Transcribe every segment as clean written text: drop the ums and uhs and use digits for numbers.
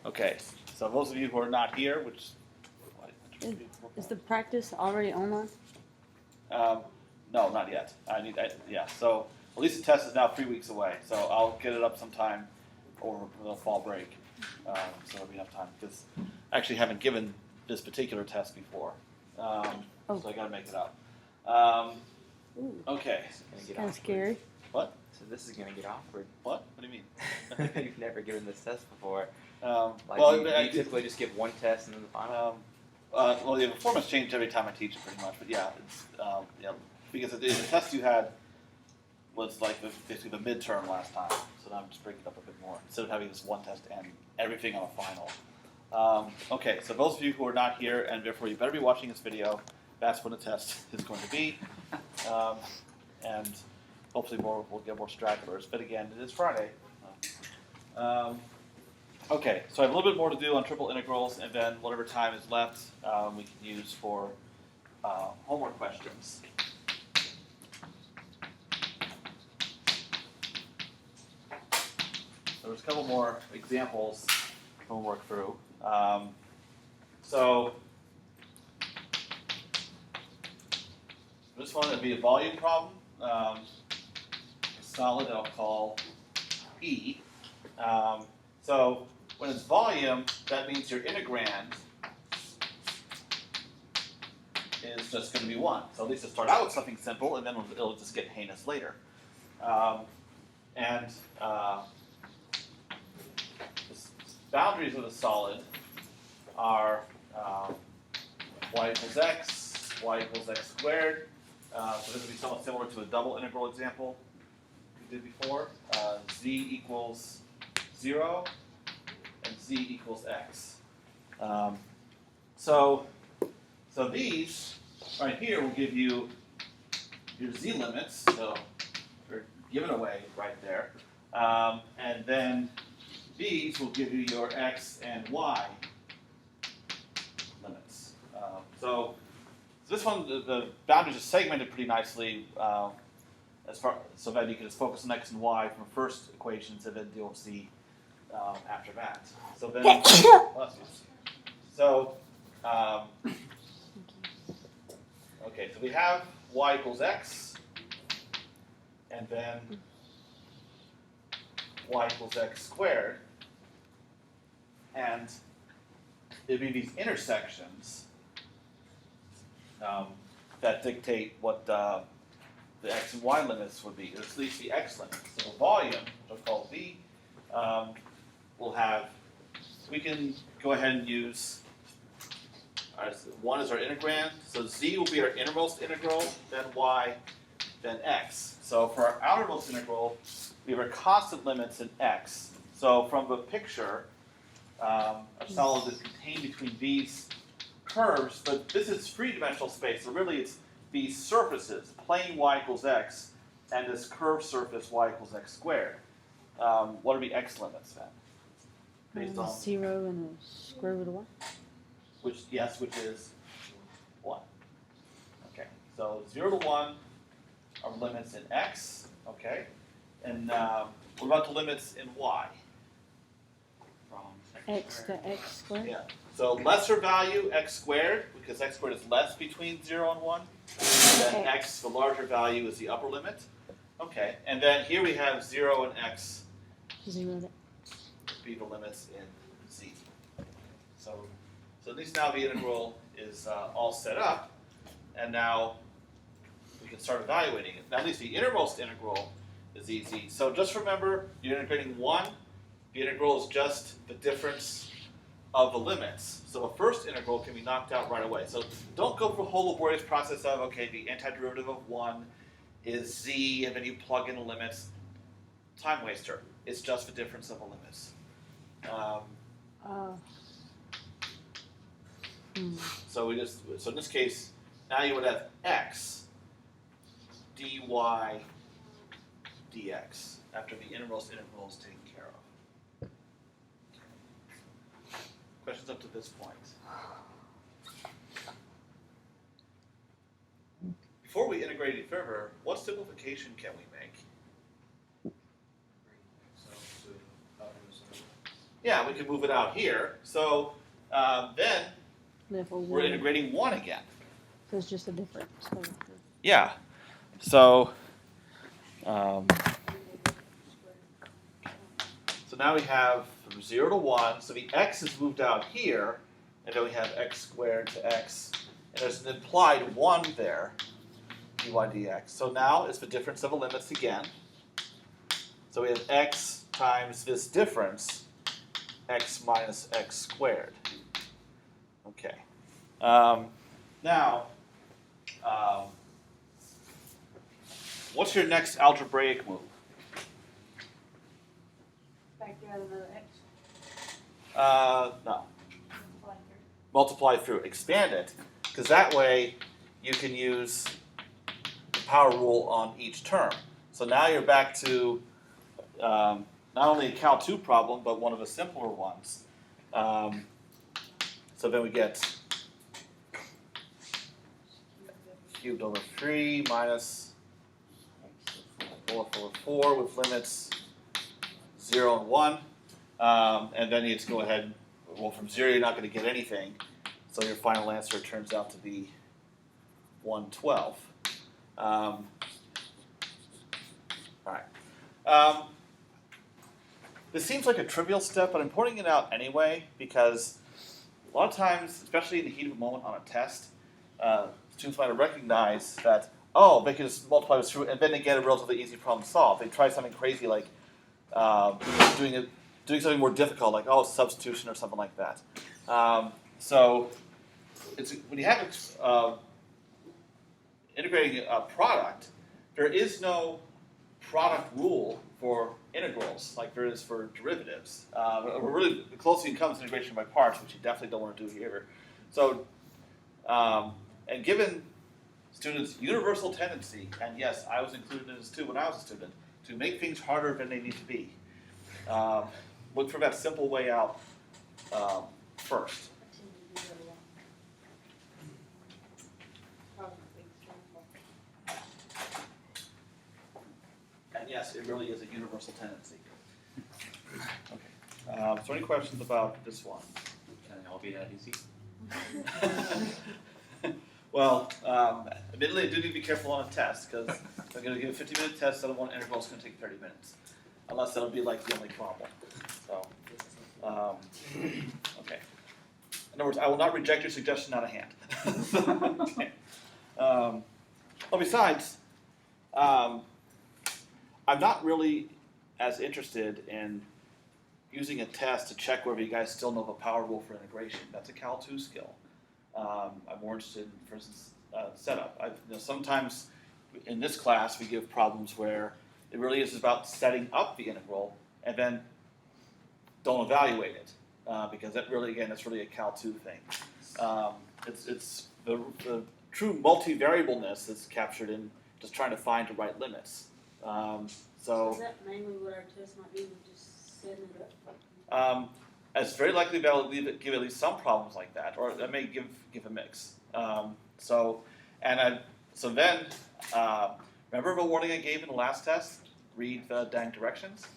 Okay, so those of you who are not here, which Is the practice already online? no, not yet. Yeah. So at least the test is now 3 weeks away. So I'll get it up sometime over the fall break, so there'll be enough time because I actually haven't given this particular test before, so I got to make it up. Okay. It's kind of scary. What? So this is gonna get awkward. What? What do you mean? You've never given this test before. I you typically just give one test and then the final. Well, the format's changed every time I teach it, pretty much. But yeah, it's because the test you had was like basically the midterm last time, so now I'm just breaking it up a bit more instead of having this one test and everything on a final. Okay, so those of you who are not here and therefore you better be watching this video, that's when the test is going to be, and hopefully we'll get more stragglers. But again, it is Friday. Okay, so I have a little bit more to do on triple integrals, and then whatever time is left, we can use for homework questions. So there's a couple more examples we'll work through. So this one would be a volume problem. A solid that I'll call E. So when it's volume, that means your integrand is just going to be 1. So at least it'll start out with something simple, and then it'll just get heinous later. The boundaries of the solid are y equals x, y equals x squared. So this would be somewhat similar to a double integral example we did before. Z equals 0, and z equals x. So these right here will give you your z limits, so they're given away right there. And then these will give you your x and y limits. So this one, the boundaries are segmented pretty nicely so that you can just focus on x and y from first equations and then deal with z after that. So then, okay, so we have y equals x, and then y equals x squared, and there'd be these intersections that dictate what the x and y limits would be, or at least the x limits. So the volume, which I'll call v, we can go ahead and use, 1 is our integrand, so z will be our innermost integral, then y, then x. So for our outermost integral, we have our constant limits in x. So from the picture, a solid is contained between these curves, but this is three-dimensional space, so really it's these surfaces, plane y equals x, and this curved surface y equals x squared. What are the x limits then? Based on 0 and the square root of 1? which is 1. Okay, so 0 to 1 are limits in x, okay? And what about the limits in y? From X to x squared? Yeah, so lesser value x squared, because x squared is less between 0 and 1. And then x, the larger value, is the upper limit. Okay, and then here we have 0 and x 0 to be the limits in z. So at least now the integral is all set up, and now we can start evaluating it. Now at least the innermost integral is easy. So just remember, you're integrating 1. The integral is just the difference of the limits. So the first integral can be knocked out right away. So don't go through the whole laborious process of, okay, the antiderivative of 1 is z, and then you plug in the limits. Time waster. It's just the difference of the limits. So in this case, now you would have x dy dx after the innermost integral is taken care of. Questions up to this point? Before we integrate it further, what simplification can we make? yeah, we can move it out here. So then Therefore, we're integrating 1 again. So it's just a difference. Yeah. So so now we have from 0 to 1. So the x is moved out here, and then we have x squared to x, and there's an implied 1 there, dy dx. So now it's the difference of the limits again. So we have x times this difference, x minus x squared. Okay. Now, what's your next algebraic move? Factor out another x. No. Multiply through. Expand it, because that way you can use the power rule on each term. So now you're back to not only a Cal 2 problem, but one of the simpler ones. So then we get cubed over 3 minus 4 over 4 with limits 0 and 1. And then you just go ahead, well, from 0 you're not going to get anything. So your final answer turns out to be 112. All right. This seems like a trivial step, but I'm pointing it out anyway because a lot of times, especially in the heat of a moment on a test, students might recognize that, oh, they can just multiply this through, and then they get a relatively easy problem solved. They try something crazy like doing something more difficult, like substitution or something like that. So it's when you have integrating a product, there is no product rule for integrals like there is for derivatives. Really, the closest you can come is integration by parts, which you definitely don't want to do here. So, and given students' universal tendency, and yes, I was included in this too when I was a student, to make things harder than they need to be. Look for that simple way out first. And yes, it really is a universal tendency. Okay. So any questions about this one? Can it all be that easy? Well, admittedly, I do need to be careful on a test because if I'm going to give a 50-minute test, I don't want an integral that's going to take 30 minutes. Unless that'll be like the only problem. So, okay. In other words, I will not reject your suggestion out of hand. Okay. Well, besides, I'm not really as interested in using a test to check whether you guys still know the power rule for integration. That's a Cal 2 skill. I'm more interested in, for instance, setup. Sometimes in this class we give problems where it really is about setting up the integral and then don't evaluate it because that really, again, that's really a Cal 2 thing. It's the true multivariableness that's captured in just trying to find the right limits. So is that mainly what our test might be? We just setting it up? It's very likely that I'll give at least some problems like that, or I may give a mix. So then, remember the warning I gave in the last test? Read the dang directions.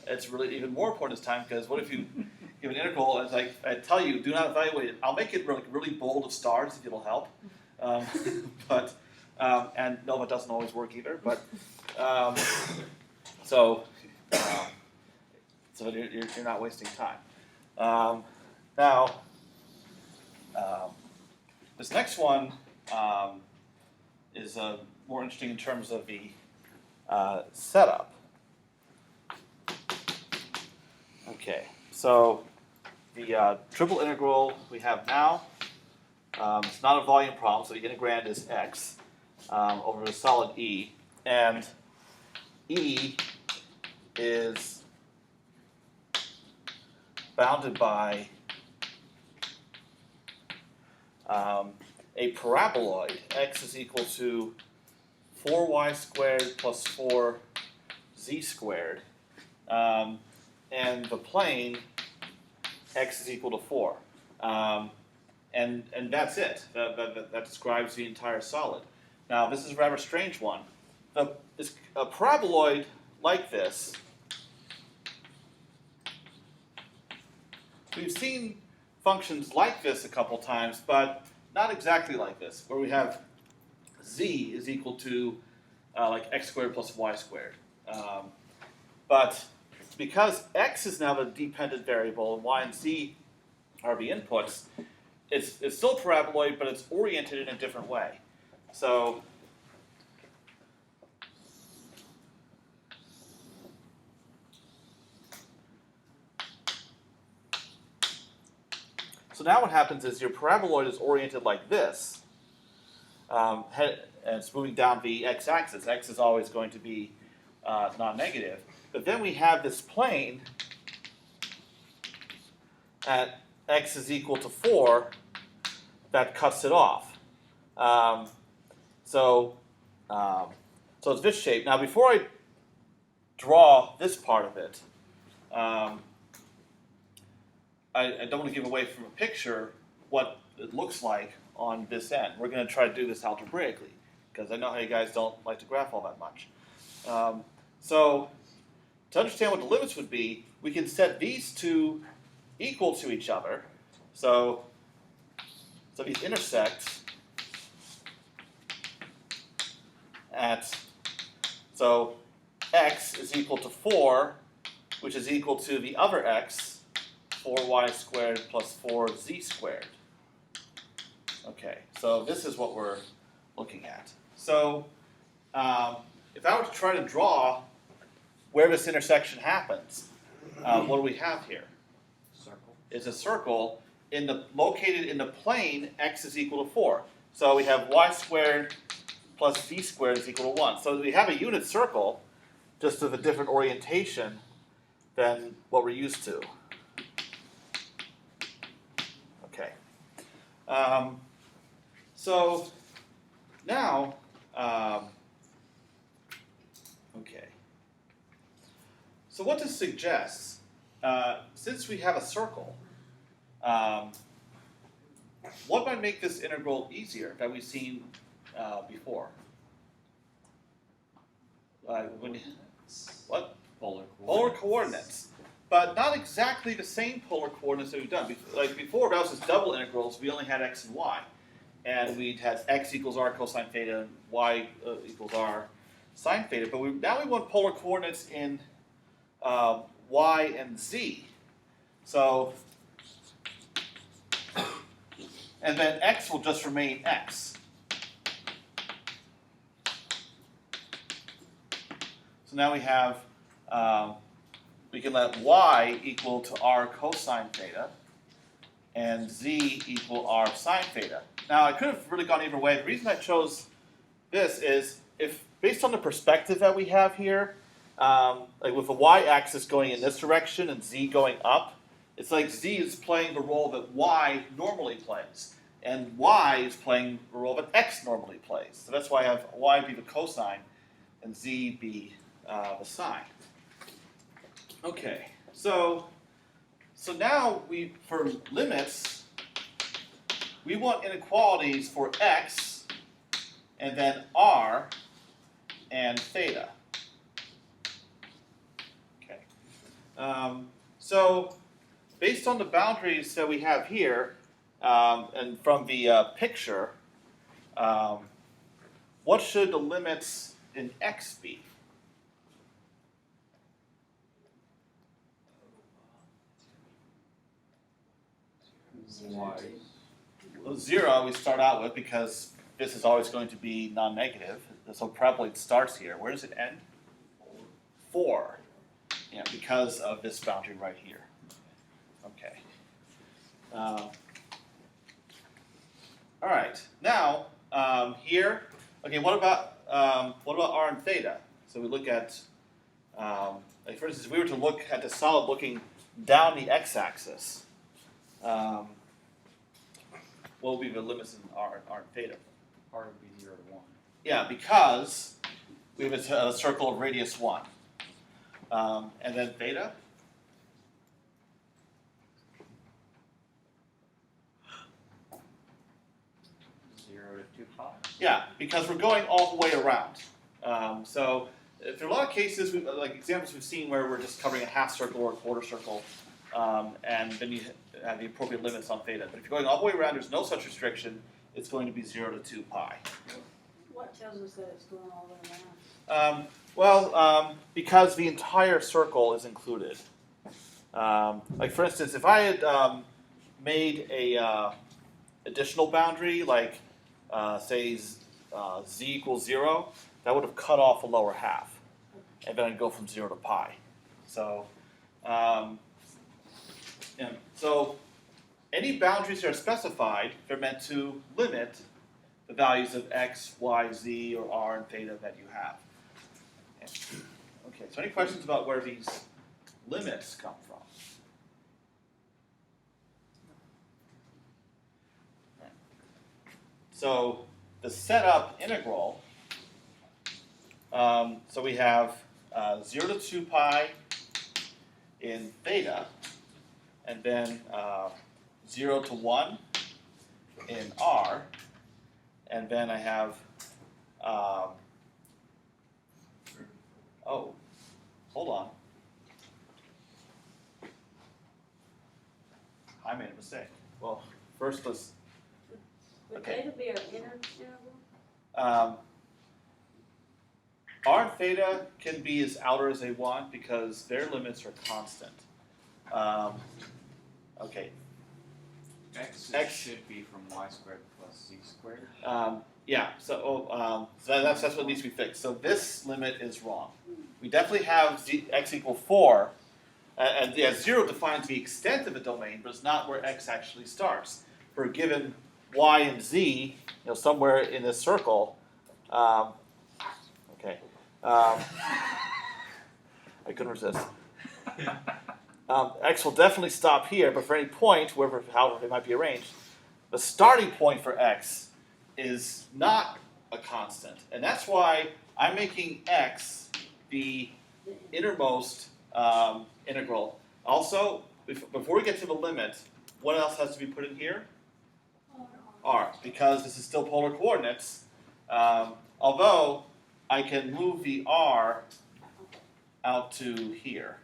It's really even more important this time because what if you give an integral and it's like I tell you, do not evaluate it. I'll make it really bold with stars if it'll help. And no, that doesn't always work either. But so you're not wasting time. Now, this next one is more interesting in terms of the setup. Okay, so the triple integral we have now, it's not a volume problem, so the integrand is x over a solid E, and E is bounded by a paraboloid. X is equal to 4y squared plus 4z squared. And the plane, x is equal to 4. And that's it. That describes the entire solid. Now, this is a rather strange one. A paraboloid like this we've seen functions like this a couple times, but not exactly like this, where we have z is equal to like x squared plus y squared. But because x is now the dependent variable and y and z are the inputs, it's still a paraboloid, but it's oriented in a different way. So now what happens is your paraboloid is oriented like this, and it's moving down the x-axis. X is always going to be non-negative. But then we have this plane at x is equal to 4 that cuts it off. So it's this shape. Now before I draw this part of it, I don't want to give away from a picture what it looks like on this end. We're going to try to do this algebraically, because I know how you guys don't like to graph all that much. So to understand what the limits would be, we can set these two equal to each other. So these intersect at, so x is equal to 4, which is equal to the other x, 4y squared plus 4z squared. Okay, so this is what we're looking at. So if I were to try to draw where this intersection happens, what do we have here? Circle. It's a circle located in the plane x is equal to 4. So we have y squared plus z squared is equal to 1. So we have a unit circle, just with a different orientation than what we're used to. Okay. So now, okay. So what this suggests, since we have a circle, what might make this integral easier that we've seen before? What? Polar coordinates. But not exactly the same polar coordinates that we've done. Like before, that was just double integrals, we only had x and y. And we'd had x equals r cosine theta and y equals r sine theta. But now we want polar coordinates in y and z. So, and then x will just remain x. So now we have, we can let y equal to r cosine theta and z equal r sine theta. Now I could have really gone either way. The reason I chose this is if, based on the perspective that we have here, like with the y-axis going in this direction and z going up, it's like z is playing the role that y normally plays, and y is playing the role that x normally plays. So that's why I have y be the cosine and z be the sine. Okay, so now for limits, we want inequalities for x and then r and theta. Okay, so based on the boundaries that we have here and from the picture, what should the limits in x be? Y. Well, 0 we start out with because this is always going to be non-negative. So paraboloid starts here. Where does it end? 4. Yeah, because of this boundary right here. Okay. All right. Now here. Okay. What about r and theta? So we look at, like for instance, if we were to look at the solid looking down the x-axis. What will be the limits in r and theta? R would be 0 to 1. Yeah, because we have a circle of radius 1. And then theta? 0 to 2 pi. Yeah, because we're going all the way around. So if there are a lot of cases, like examples we've seen where we're just covering a half circle or a quarter circle, and then you have the appropriate limits on theta. But if you're going all the way around, there's no such restriction. It's going to be 0 to 2 pi. What tells us that it's going all the way around? Because the entire circle is included. Like for instance, if I had made a additional boundary, like say z equals 0, that would have cut off the lower half, and then I'd go from 0 to pi. So, so any boundaries that are specified, they're meant to limit the values of x, y, z, or r, and theta that you have. Okay, so any questions about where these limits come from? So the setup integral, so we have 0 to 2 pi in theta, and then 0 to 1 in r, and then I have, oh, hold on. I made a mistake. Well, first let's, Would okay. theta be our inner interval? R and theta can be as outer as they want because their limits are constant. Okay. X should be from y squared plus z squared. Yeah, so that's what needs to be fixed. So this limit is wrong. We definitely have x equal 4, and yeah, 0 defines the extent of the domain, but it's not where x actually starts. For a given y and z, somewhere in this circle, okay, I couldn't resist. X will definitely stop here, but for any point, however it might be arranged, the starting point for x is not a constant. And that's why I'm making x the innermost integral. Also, before we get to the limit, what else has to be put in here? R, because this is still polar coordinates. Although I can move the r out to here.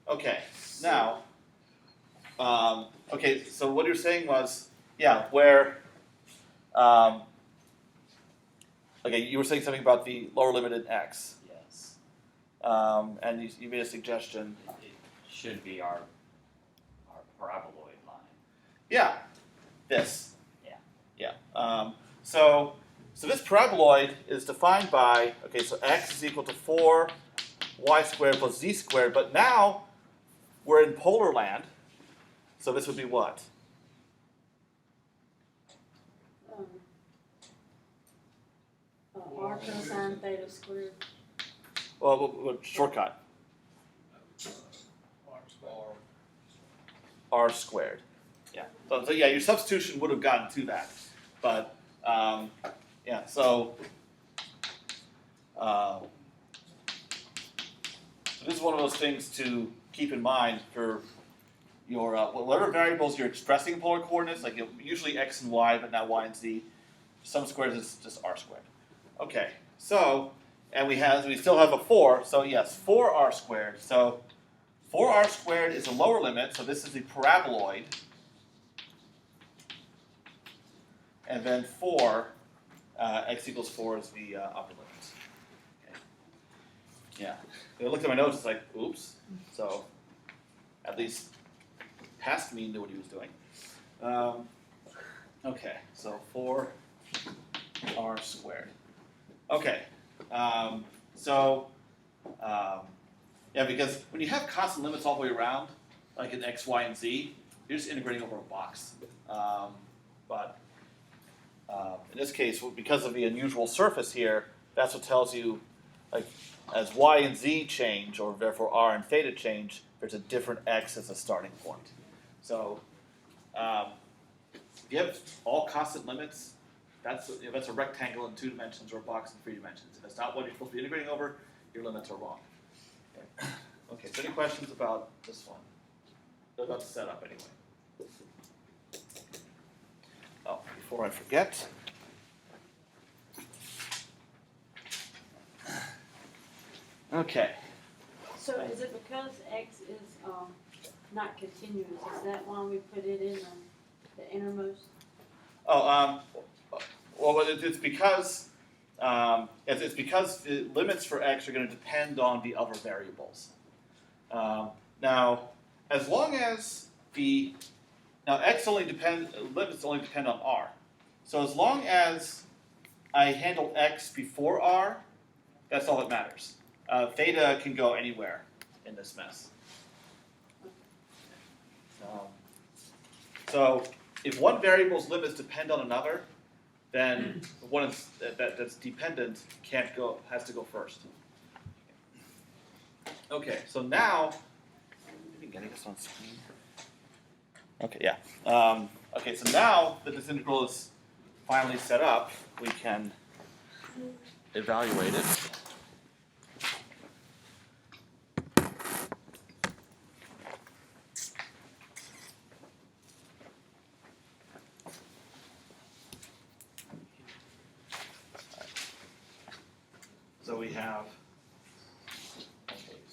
Okay, now, okay, so what you're saying was, yeah, where, okay, you were saying something about the lower limit in x. Yes. And you made a suggestion. It should be our paraboloid line. Yeah, this. Yeah. Yeah. So this paraboloid is defined by, okay, so x is equal to 4 y squared plus z squared, but now we're in polar land, so this would be what? R cosine theta squared. Well, shortcut. R squared. Yeah. So yeah, your substitution would have gotten to that, but yeah. So this is one of those things to keep in mind for your whatever variables you're expressing in polar coordinates, like usually x and y, but not y and z. Some squares is just r squared. Okay. So and we still have a 4. So yes, 4r squared. So 4r squared is a lower limit, so this is the paraboloid. And then 4, x equals 4 is the upper limit. Okay. Yeah. I looked at my notes, it's like, oops. So at least past me knew what he was doing. Okay, so 4r squared. Okay. Yeah, because when you have constant limits all the way around, like in x, y, and z, you're just integrating over a box. But in this case, because of the unusual surface here, that's what tells you, like, as y and z change, or therefore r and theta change, there's a different x as a starting point. So if you have all constant limits, that's a rectangle in 2 dimensions or a box in 3 dimensions. If that's not what you're supposed to be integrating over, your limits are wrong. Okay, so any questions about this one? About the setup, anyway. Oh, before I forget. Okay. So is it because x is not continuous, is that why we put it in the innermost? Oh, well, it's because it's because the limits for x are going to depend on the other variables. Now, as long as limits only depend on r. So as long as I handle x before r, that's all that matters. Theta can go anywhere in this mess. So if one variable's limits depend on another, then the one that's dependent has to go first. Okay, so now, maybe getting this on screen. Okay, yeah. Okay, so now that this integral is finally set up, we can evaluate it. So we have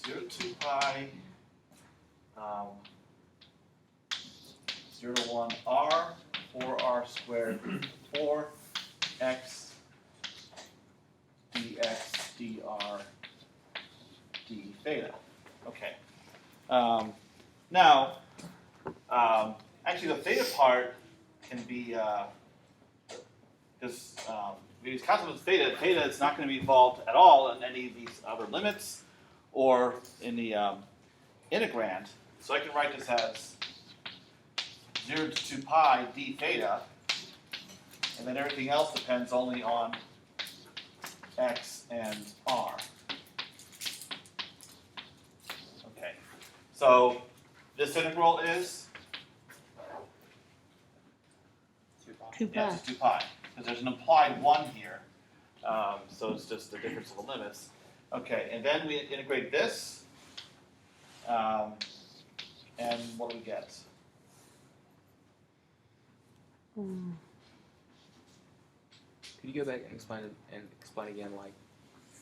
0 to 2 pi, 0 to 1 r, 4r squared 4x dx dr d theta. Okay. Now, actually the theta part can be because these concepts of theta is not going to be involved at all in any of these other limits or in the integrand. So I can write this as 0 to 2 pi d theta, and then everything else depends only on x and r. Okay, so this integral is 2 pi. Yeah, it's 2 pi, because there's an implied 1 here, so it's just the difference of the limits. Okay, and then we integrate this, and what do we get? Could you go back and explain again, like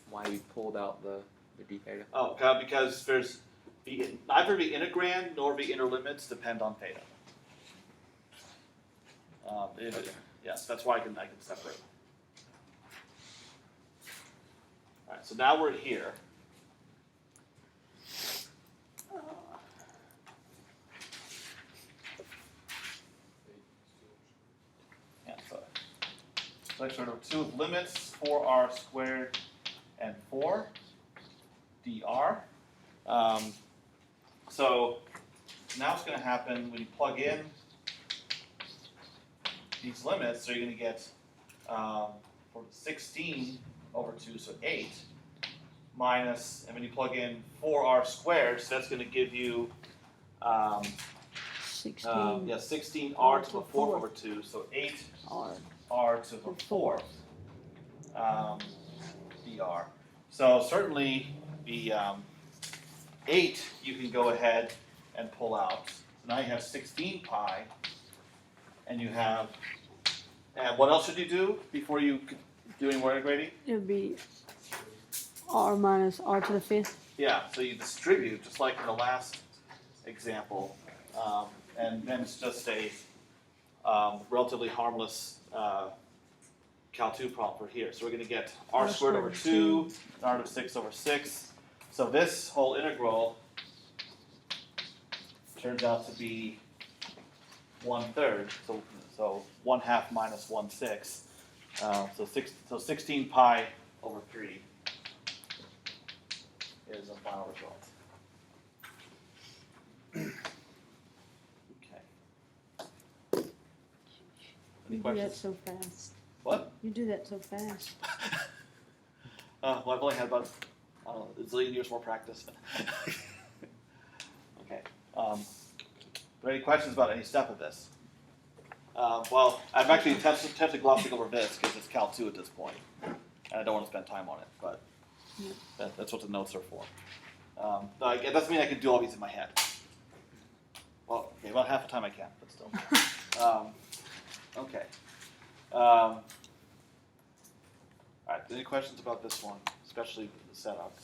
why you pulled out the d theta? Oh, because there's neither the integrand nor the inner limits depend on theta. Okay. Yes, that's why I can separate. All right, so now we're here. Yeah, so I sort of 2 with limits 4r squared and 4 dr. So now what's going to happen when you plug in these limits, so you're going to get for 16 over 2, so 8, minus, and when you plug in 4r squared, so that's going to give you 16. 16r to the 4th over 2, so 8r to the 4th dr. So certainly the 8 you can go ahead and pull out. So now you have 16 pi, and you have, and what else should you do before you do any more integrating? It would be r minus r to the 5th. Yeah, so you distribute, just like in the last example, and then it's just a relatively harmless Cal 2 problem for here. So we're going to get r squared over 2, r to the 6 over 6. So this whole integral turns out to be 1/3, so 1/2 minus 1/6. So 16 pi over 3 is the final result. Okay. Any You do that questions? so fast. What? You do that so fast. Well, I've only had about a zillion years more practice. Okay. Are there any questions about any step of this? Well, I'm actually tempted glossing over this because it's Cal 2 at this point, and I don't want to spend time on it, but that's what the notes are for. It doesn't mean I can do all these in my head. Well, okay, about half the time I can, but still. Okay. All right, any questions about this one, especially the setup?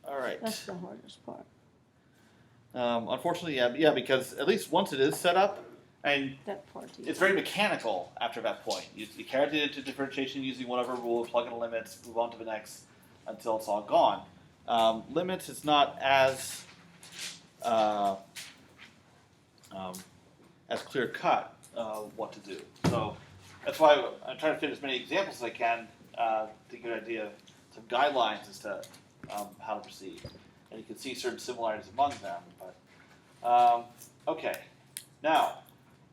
All right. That's the hardest part. Unfortunately, yeah, because at least once it is set up, and That part too. it's very mechanical after that point. You carry it into differentiation using whatever rule, plug in limits, move on to the next until it's all gone. Limits is not as clear cut what to do. So that's why I'm trying to fit as many examples as I can to get an idea, some guidelines as to how to proceed. And you can see certain similarities among them. But okay, now,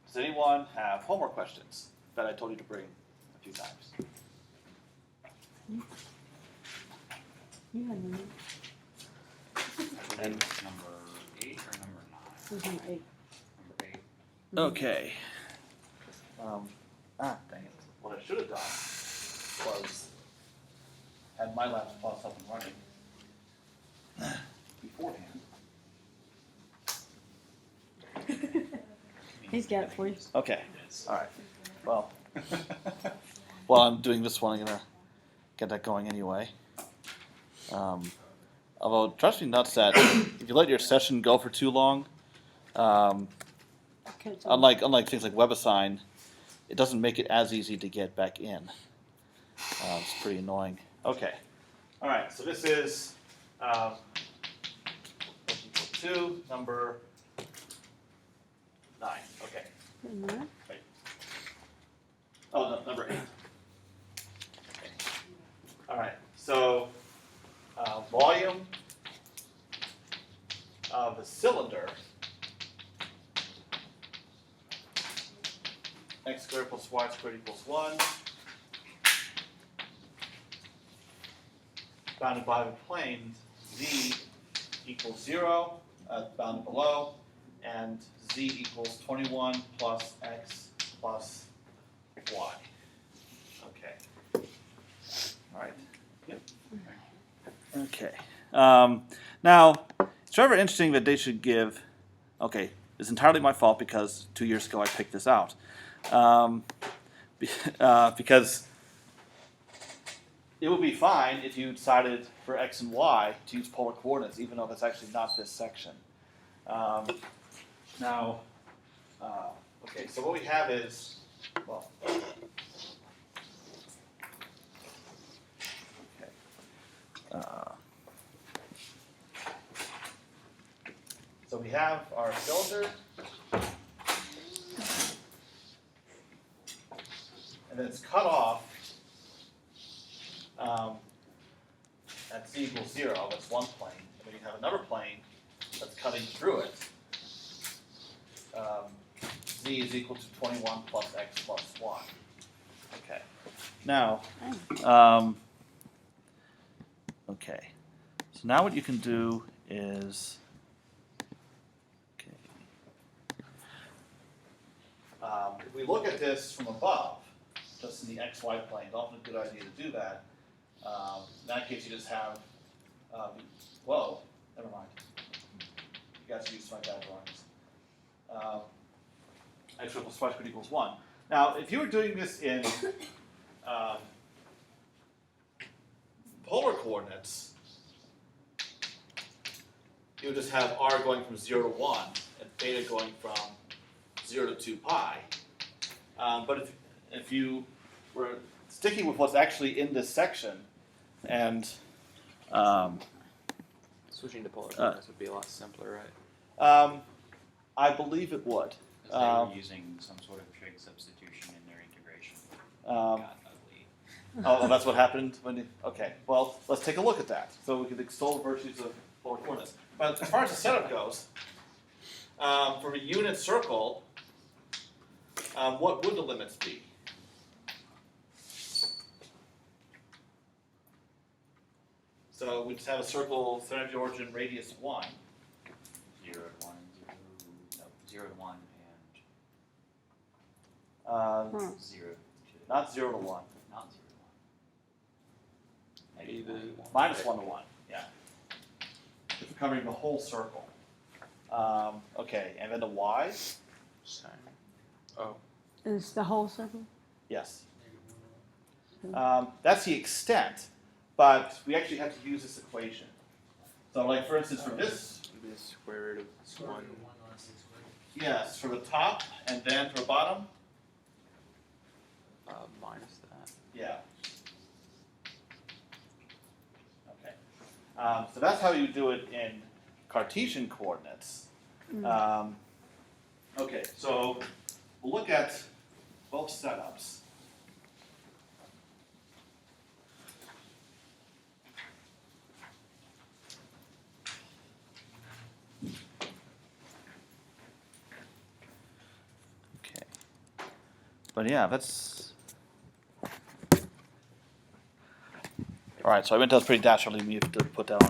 does anyone have homework questions that I told you to bring a few times? You had one. And number 8 or number 9? It was number 8. Number 8. Okay. Dang it. What I should have done was had my laptop up and running beforehand. He's got it for you. Okay. All right. Well, while I'm doing this one, I'm gonna get that going anyway. Although, trust me nuts that if you let your session go for too long, unlike things like WebAssign, it doesn't make it as easy to get back in. It's pretty annoying. Okay. All right. So this is 2, number 9. Okay. Mhm. Oh, no, number 8. Okay. All right. So volume of a cylinder, x squared plus y squared equals 1, bounded by the plane z equals 0, bounded below, and z equals 21 plus x plus y. Okay. All right. Yep. Okay. Now, it's rather interesting that they should give. Okay, it's entirely my fault because 2 years ago I picked this out. Because it would be fine if you decided for x and y to use polar coordinates, even though that's actually not this section. Now, okay, so what we have is, well, okay. So we have our cylinder, and then it's cut off at z equals 0. That's one plane. And then you have another plane that's cutting through it. Z is equal to 21 plus x plus y. Okay. Now, okay. So now what you can do is, okay. If we look at this from above, just in the xy plane, it's often a good idea to do that. In that case, you just have, whoa, never mind. You guys use my bad drawings. X plus y squared equals 1. Now, if you were doing this in polar coordinates, you would just have r going from 0 to 1 and theta going from 0 to 2 pi. But if you were sticking with what's actually in this section, and Switching to polar coordinates would be a lot simpler, right? I believe it would. Because they were using some sort of trig substitution in their integration. Got ugly. Oh, that's what happened when you, okay, well, let's take a look at that. So we can extol the virtues of polar coordinates. But as far as the setup goes, for a unit circle, what would the limits be? So we just have a circle, center of the origin, radius 1. 0 to 1 and 0. No, 0 to 1 and 0 to Not 0 to 1. not 0 to 1. Maybe the Minus 1 to 1, yeah. It's covering the whole circle. Okay, and then the y? Same. Oh. Is the whole circle? Yes. That's the extent, but we actually have to use this equation. So like for instance for this the square root of Square root 1. of 1 minus 6 squared. Yes, for the top and then for the bottom. Minus that. Yeah. Okay. So that's how you do it in Cartesian coordinates. Okay, so we'll look at both setups. Okay. But yeah, that's all right. So I meant that was pretty naturally me to put that on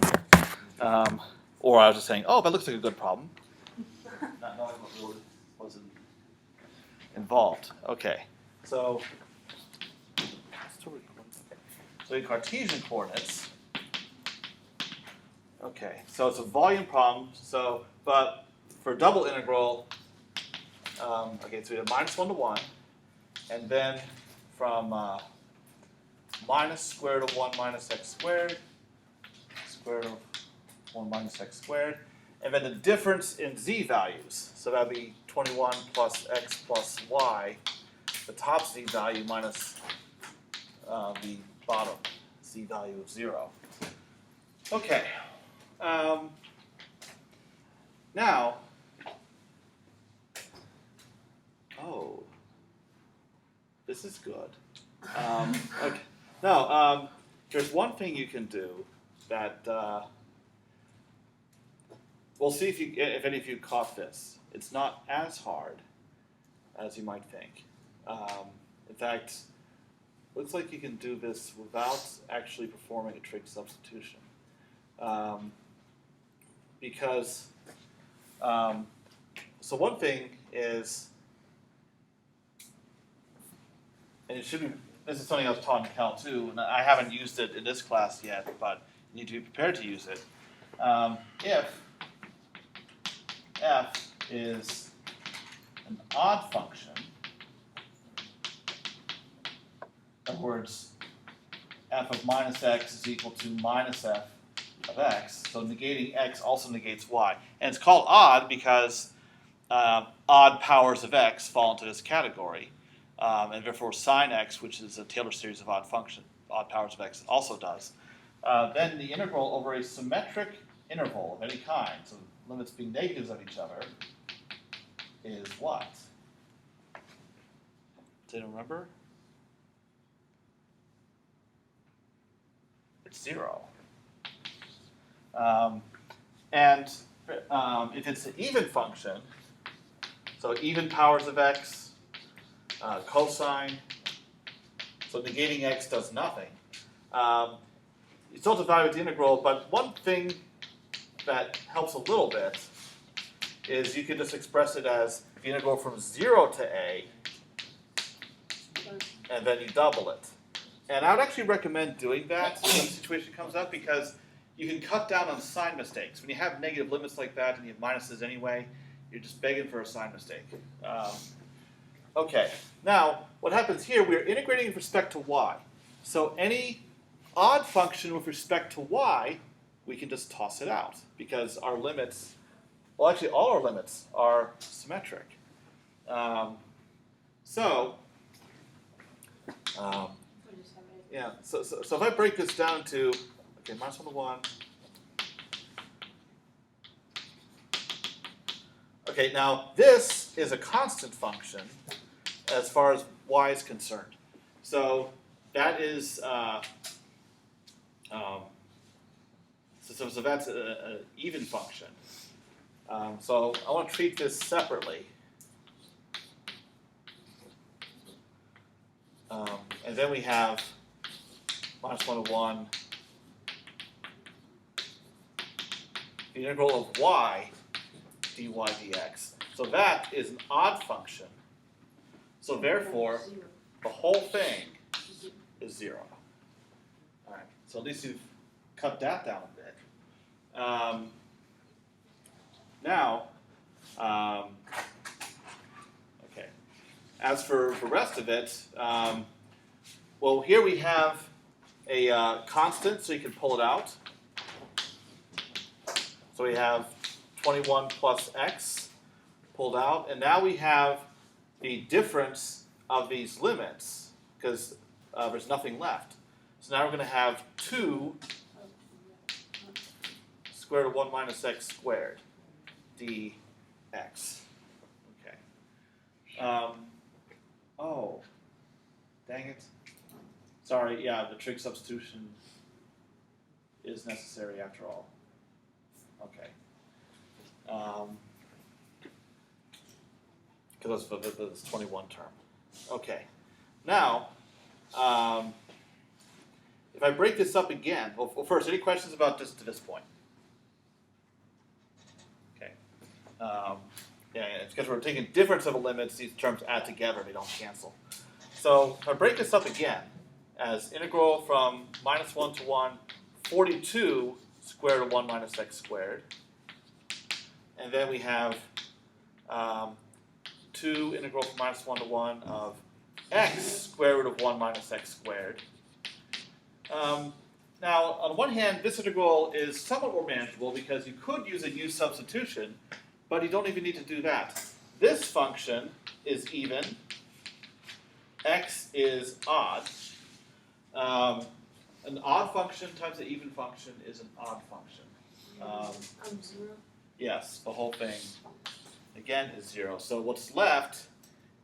here. Or I was just saying, oh, that looks like a good problem. Not knowing what really wasn't involved. Okay, so in Cartesian coordinates. Okay, so it's a volume problem. So, but for double integral, okay, so we have -1 to 1, and then from minus square root of 1 minus x squared, square root of 1 minus x squared, and then the difference in z values. So that'd be 21 plus x plus y, the top z value minus the bottom z value of 0. Okay. Now, oh, this is good. Okay. Now, there's one thing you can do that we'll see if any of you caught this. It's not as hard as you might think. In fact, looks like you can do this without actually performing a trig substitution. Because, so one thing is, and it should be, this is something I was taught in Cal too, and I haven't used it in this class yet, but you need to be prepared to use it. If f is an odd function, in other words, f of minus x is equal to minus f of x, so negating x also negates y. And it's called odd because odd powers of x fall into this category. And therefore sin x, which is a Taylor series of odd powers of x, also does. Then the integral over a symmetric interval of any kind, so limits being negatives of each other, is what? Does anyone remember? It's 0. And if it's an even function, so even powers of x, cosine, so negating x does nothing. You still have to evaluate the integral, but one thing that helps a little bit is you can just express it as the integral from 0 to a, and then you double it. And I would actually recommend doing that when the situation comes up because you can cut down on sign mistakes. When you have negative limits like that and you have minuses anyway, you're just begging for a sign mistake. Okay, now what happens here, we're integrating with respect to y. So any odd function with respect to y, we can just toss it out because our limits, well actually all our limits are symmetric. Yeah, so if I break this down to, okay, -1 to 1. Okay, now this is a constant function as far as y is concerned. So that is, so that's an even function. So I want to treat this separately. And then we have -1 to 1, the integral of y dy dx. So that is an odd function. So therefore, the whole thing is 0. All right. So at least you've cut that down a bit. Now, okay. As for the rest of it, well, here we have a constant, so you can pull it out. So we have 21 plus x pulled out, and now we have the difference of these limits because there's nothing left. So now we're going to have 2 square root of 1 minus x squared dx. Okay. Oh, dang it. Sorry, yeah, the trig substitution is necessary after all. Okay. Because that's the 21 term. Okay. Now, if I break this up again, well, first, any questions about this to this point? Okay. Yeah, it's because we're taking difference of the limits, these terms add together, they don't cancel. So if I break this up again as integral from minus 1 to 1, 42 square root of 1 minus x squared. And then we have 2 integral from minus 1 to 1 of x square root of 1 minus x squared. Now, on one hand, this integral is somewhat more manageable because you could use a u substitution, but you don't even need to do that. This function is even, x is odd. An odd function times an even function is an odd function. I'm 0. Yes, the whole thing, again, is 0. So what's left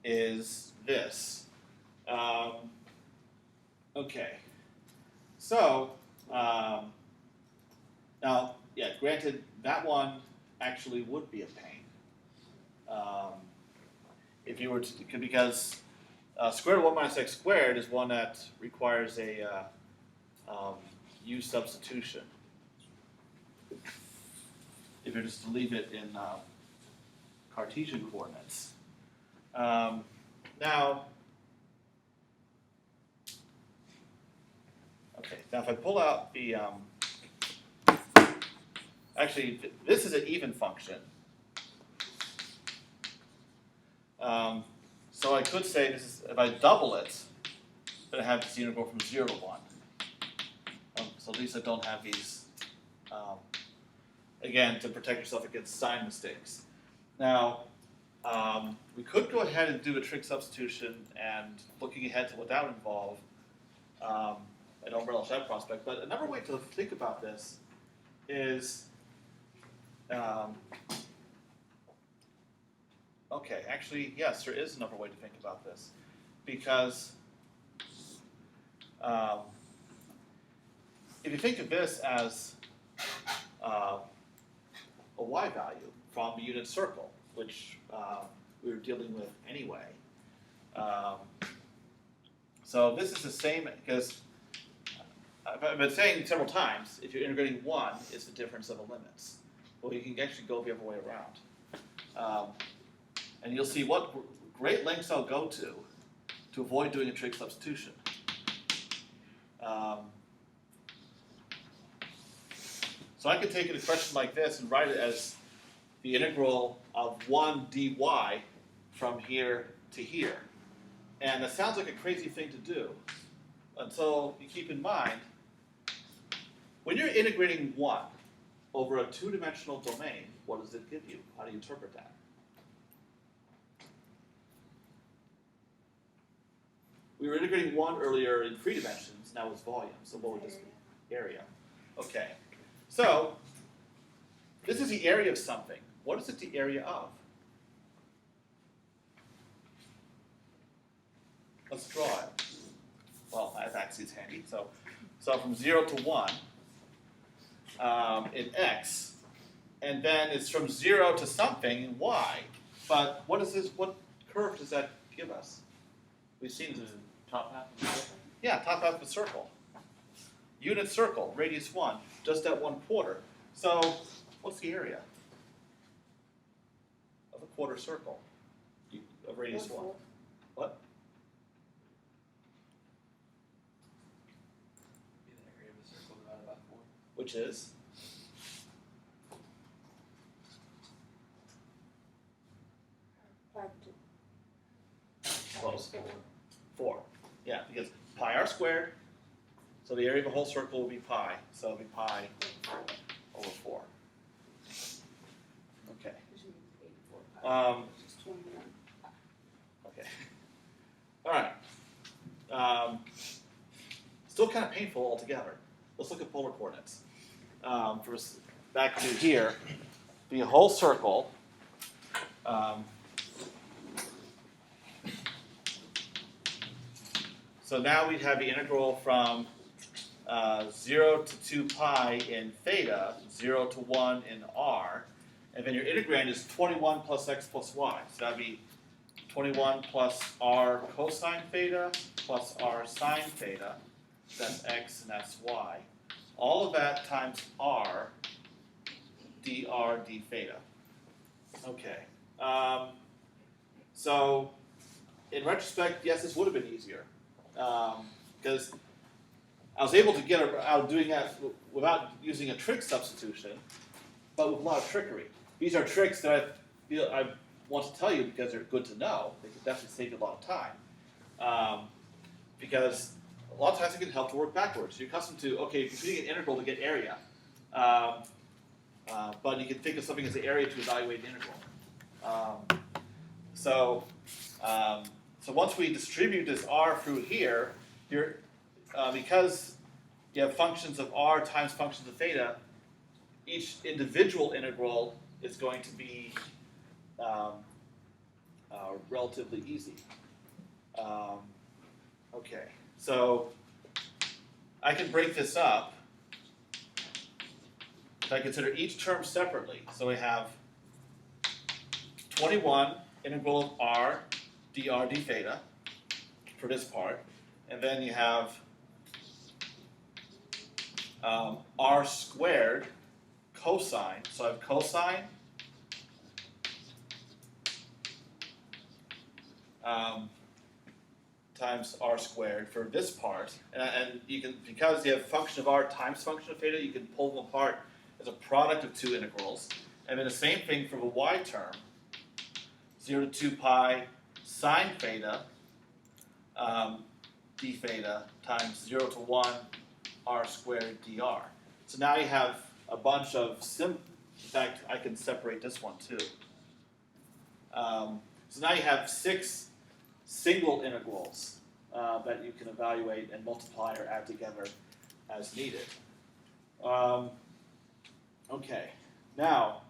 is this. Okay. So, now, yeah, granted, that one actually would be a pain. If you were to, because square root of 1 minus x squared is one that requires a u substitution. If you're just to leave it in Cartesian coordinates. Now, okay, now if I pull out the, actually, this is an even function. So I could say this is, if I double it, then I have this integral from 0 to 1. So at least I don't have these, again, to protect yourself against sign mistakes. Now, we could go ahead and do a trig substitution, and looking ahead to what that would involve, I don't relish that prospect, but another way to think about this is, okay, actually, yes, there is another way to think about this, because if you think of this as a y value from a unit circle, which we were dealing with anyway. So this is the same, because I've been saying several times, if you're integrating 1, it's the difference of the limits. Well, you can actually go the other way around. And you'll see what great lengths I'll go to avoid doing a trig substitution. So I could take an expression like this and write it as the integral of 1 dy from here to here. And that sounds like a crazy thing to do until you keep in mind, when you're integrating 1 over a 2-dimensional domain, what does it give you? How do you interpret that? We were integrating 1 earlier in 3 dimensions, now it's volume. So what would this be? Area. Okay. So, this is the area of something. What is it the area of? Let's draw it. Well, that actually is handy. So from 0 to 1 in x, and then it's from 0 to something in y. But what is this? What curve does that give us? We've seen the top half of the circle. Yeah, top half of the circle. Unit circle, radius 1, just at 1/4. So what's the area of a quarter circle of radius 1? What? Be the area of a circle divided by 4. Which is? Close. 4. Yeah, because pi r squared, so the area of a whole circle will be pi. So it'll be pi over 4. It's 21. Okay. All right. Still kind of painful altogether. Let's look at polar coordinates. Back to here, be a whole circle. So now we'd have the integral from 0 to 2 pi in theta, 0 to 1 in r, and then your integrand is 21 plus x plus y. So that'd be 21 plus r cosine theta plus r sine theta. That's x and that's y. All of that times r dr d theta. Okay. So in retrospect, yes, this would have been easier because I was able to get out of doing that without using a trig substitution, but with a lot of trickery. These are tricks that I feel I want to tell you because they're good to know. They can definitely save you a lot of time. Because a lot of times it can help to work backwards. You're accustomed to, okay, if you're doing an integral to get area, but you can think of something as the area to evaluate an integral. So once we distribute this r through here, because you have functions of r times functions of theta, each individual integral is going to be relatively easy. Okay, so I can break this up. If I consider each term separately, so we have 21 integral of r dr d theta for this part, and then you have r squared cosine. So I have cosine times r squared for this part, and you can, because you have function of r times function of theta, you can pull them apart as a product of two integrals, and then the same thing for the y term, 0 to 2 pi sine theta d theta times 0 to 1 r squared dr. So now you have a bunch of in fact, I can separate this one too. So now you have 6 single integrals that you can evaluate and multiply or add together as needed. Okay, now,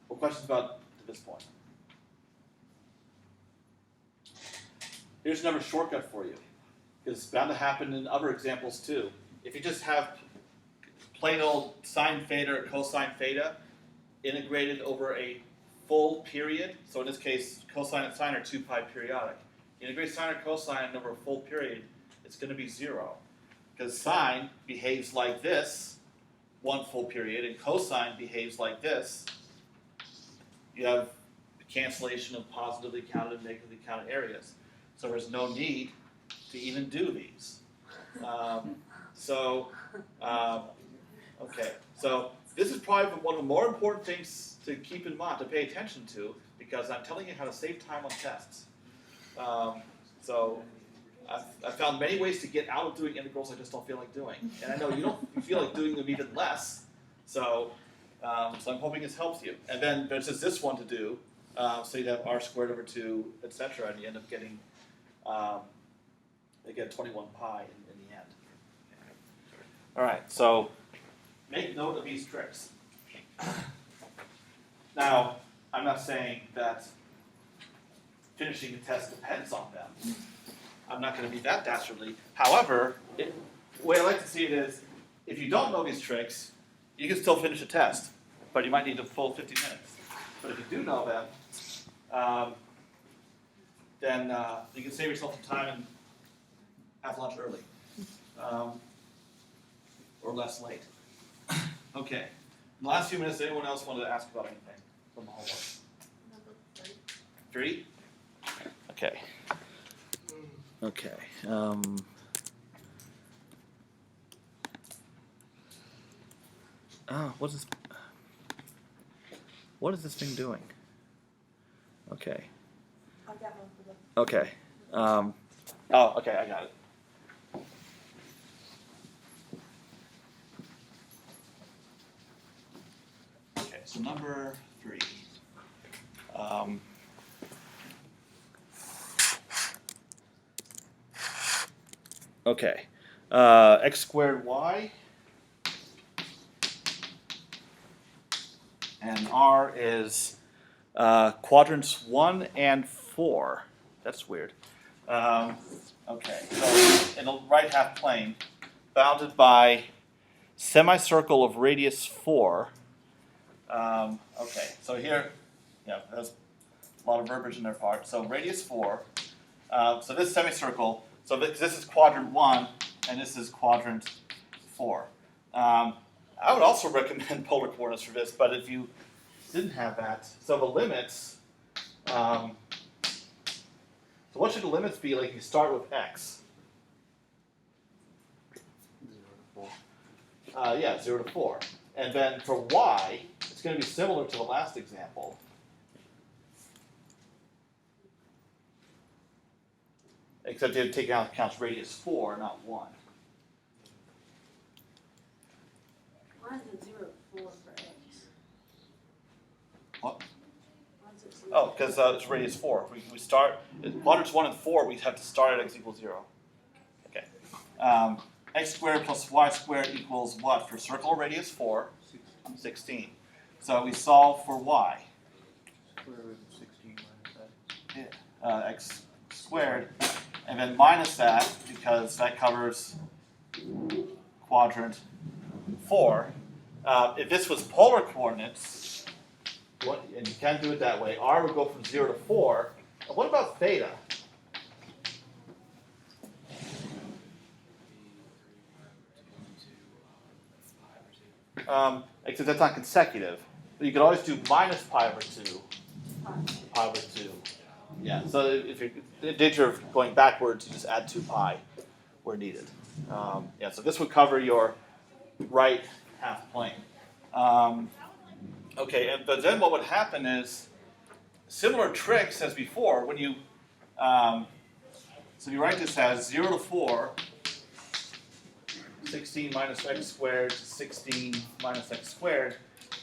what questions about to this point? Here's another shortcut for you, because it's bound to happen in other examples too. If you just have plain old sine theta or cosine theta integrated over a full period, so in this case, cosine and sine are 2 pi periodic. You integrate sine or cosine over a full period, it's going to be 0. Because sine behaves like this, one full period, and cosine behaves like this. You have cancellation of positively counted and negatively counted areas. So there's no need to even do these. Okay, so this is probably one of the more important things to keep in mind, to pay attention to, because I'm telling you how to save time on tests. So I've found many ways to get out of doing integrals I just don't feel like doing. And I know you feel like doing them even less. So I'm hoping this helps you. And then there's just this one to do. So you'd have r squared over 2, etc., and you end up getting, they get 21 pi in the end. All right, so make note of these tricks. Now, I'm not saying that finishing the test depends on them. I'm not going to be that dastardly. However, the way I like to see it is, if you don't know these tricks, you can still finish a test, but you might need a full 50 minutes. But if you do know them, then you can save yourself some time and have lunch early. Or less late. Okay. In the last few minutes, anyone else wanted to ask about anything from the homework? Number 3? Okay. Okay. What is this thing doing? Okay. I got one for the. Okay. Okay, I got it. Okay, so number 3. Okay, x squared y, and R is quadrants 1 and 4. That's weird. Okay, so in the right half plane, bounded by semicircle of radius 4. Okay, so here, yeah, there's a lot of verbiage in their part. So radius 4. So this semicircle, so this is quadrant 1, and this is quadrant 4. I would also recommend polar coordinates for this, but if you didn't have that, so the limits, so what should the limits be like you start with x? 0 to 4. Yeah, 0 to 4. And then for y, it's going to be similar to the last example. Except they take out counts radius 4, not 1. Why is it 0 to 4 for x? What? Why is it 0? Oh, because it's radius 4. We start, quadrants 1 and 4, we have to start at x equals 0. Okay. X squared plus y squared equals what? For circle radius 4? 16. So we solve for y. Square root of 16 minus that. X squared, and then minus that because that covers quadrant 4. If this was polar coordinates, and you can't do it that way, r would go from 0 to 4. What about theta? Except that's not consecutive. But you could always do minus pi over 2. Pi over 2. Yeah, so if you're in danger of going backwards, you just add 2 pi where needed. Yeah, so this would cover your right half plane. Okay, but then what would happen is similar tricks as before. When you so you write this as 0 to 4, 16 minus x squared to 16 minus x squared.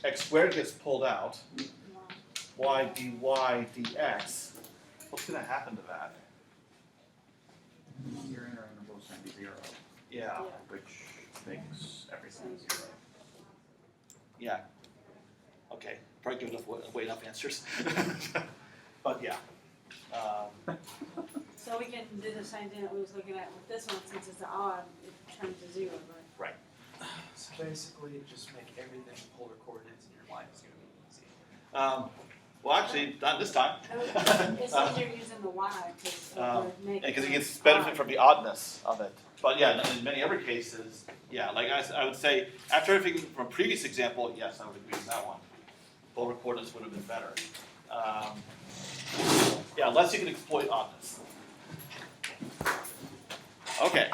X squared gets pulled out. Y dy dx. What's going to happen to that? Your inner interval is going to be 0, Yeah. which makes everything 0. Yeah. Okay. Probably give away enough answers. But yeah. So we can do the same thing that we was looking at with this one, since it's an odd, it turns to 0, right? So basically, just make everything polar coordinates, and your line is going to be easy. Well, actually, not this time. It's easier using the y, Because it gets benefit from the oddness of it. But yeah, in many other cases, yeah, like I would say, after everything from previous example, yes, I would agree with that one. Polar coordinates would have been better. Yeah, unless you can exploit oddness. Okay.